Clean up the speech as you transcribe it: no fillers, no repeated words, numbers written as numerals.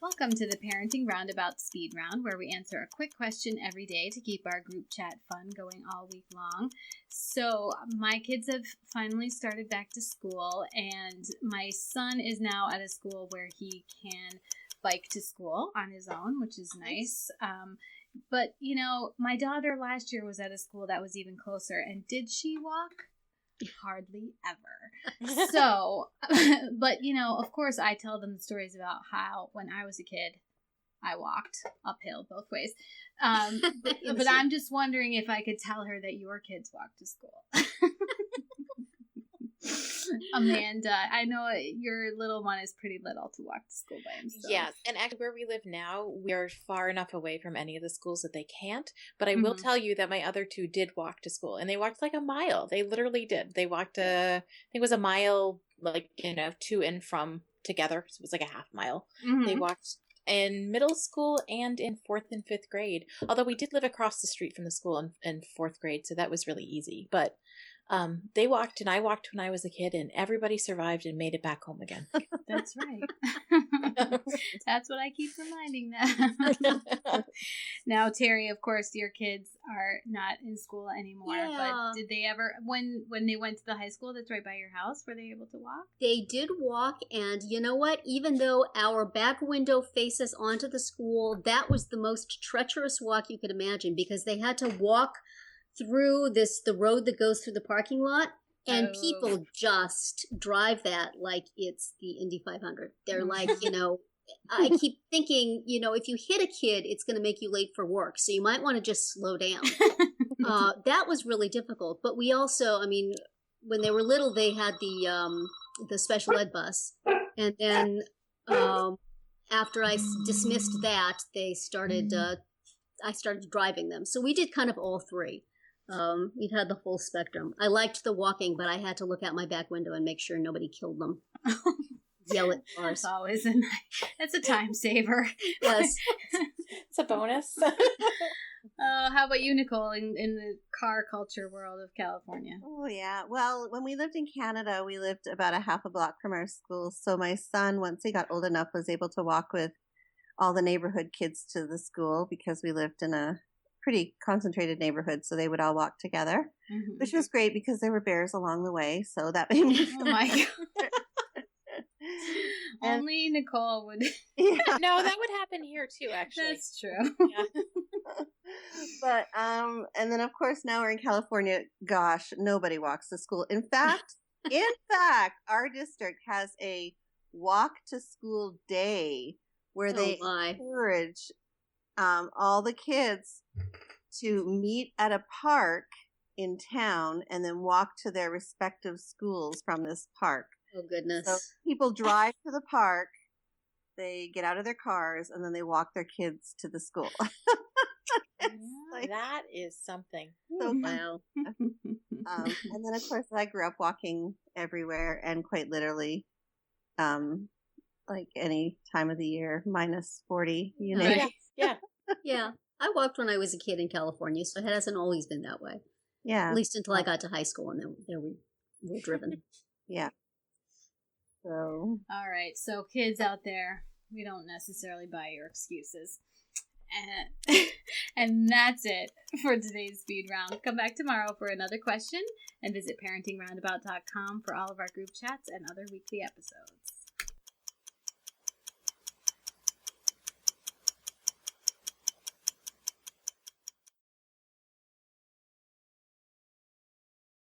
Welcome to the Parenting Roundabout Speed Round, where we answer a quick question every day to keep our group chat fun going all week long. So my kids have finally started back to school, and my son is now at a school where he can bike to school on his own, which is nice. But, you know, my daughter last year was at a school that was even closer, and did she walk? Hardly ever. So, but, you know, of course, I tell them stories about how when I was a kid, I walked uphill both ways. But I'm just wondering if I could tell her that your kids walk to school. Amanda, I know your little one is pretty little to walk to school by himself. Yes, and actually where we live now, we are far enough away from any of the schools that they can't. But I will tell you that my other two did walk to school, and they walked like a mile. They literally did. They walked, I think it was a mile, like, you know, to and from together. So it was like a half mile. Mm-hmm. They walked in middle school and in 4th and 5th grade. Although we did live across the street from the school in 4th grade, so that was really easy. But they walked, and I walked when I was a kid, and everybody survived and made it back home again. That's right. That's what I keep reminding them. Now, Terry, of course, your kids are not in school anymore. Yeah. But did they ever, when they went to the high school that's right by your house, were they able to walk? They did walk, and you know what? Even though our back window faces onto the school, that was the most treacherous walk you could imagine, because they had to walk through the road that goes through the parking lot, and people just drive that like it's the Indy 500. They're like, you know, I keep thinking, you know, if you hit a kid, it's going to make you late for work, so you might want to just slow down. That was really difficult. But we also, I mean, when they were little, they had the special ed bus, and then after I dismissed that, they started. I started driving them, so we did kind of all three. We've had the full spectrum. I liked the walking, but I had to look out my back window and make sure nobody killed them. Yell at cars. That's always that's a time saver. Yes. It's a bonus. How about you, Nicole, in the car culture world of California? Oh, yeah. Well, when we lived in Canada, we lived about a half a block from our school. So my son, once he got old enough, was able to walk with all the neighborhood kids to the school, because we lived in a pretty concentrated neighborhood, so they would all walk together, which was great because there were bears along the way, so that made me oh my god. Only Nicole would. Yeah. No, that would happen here too, actually. That's true. Yeah. But and then of course now we're in California. Gosh, nobody walks to school. In fact, our district has a walk to school day where they encourage all the kids to meet at a park in town and then walk to their respective schools from this park. Oh, goodness. So people drive to the park, they get out of their cars, and then they walk their kids to the school. That is something. So wow. And then, of course, I grew up walking everywhere, and quite literally, like any time of the year, minus 40, you know. Right. Yeah. Yeah. I walked when I was a kid in California, so it hasn't always been that way. Yeah. At least until I got to high school, and then there we were driven. Yeah. So. All right. So kids out there, we don't necessarily buy your excuses. And that's it for today's speed round. Come back tomorrow for another question, and visit parentingroundabout.com for all of our group chats and other weekly episodes.